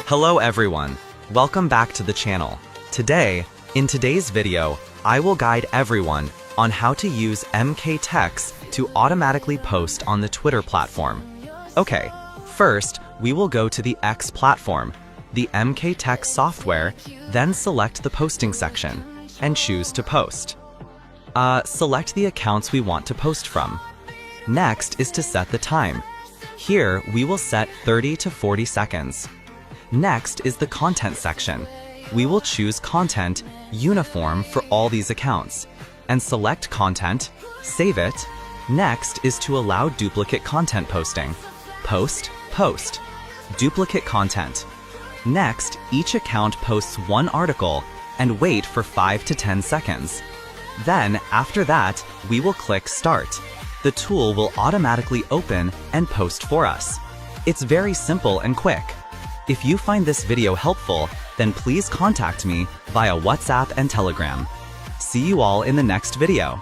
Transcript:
Hello everyone, welcome back to the channel. In today's video, I will guide everyone on how to use MK Text to automatically post on the Twitter platform. Okay, first we will go to the X platform, the MK Text software, then select the posting section and choose to post. Select the accounts we want to post from. Next is to set the time. Here we will set 30 to 40 seconds. Next is the content section. We will choose content uniform for all these accounts and select content, save it. Next is to allow duplicate content posting. Post, post. Duplicate content. Next, each account posts one article and wait for 5 to 10 seconds. Then, after that, we will click Start. The tool will automatically open and post for us. It's very simple and quick. If you find this video helpful, then please contact me via WhatsApp and Telegram. See you all in the next video.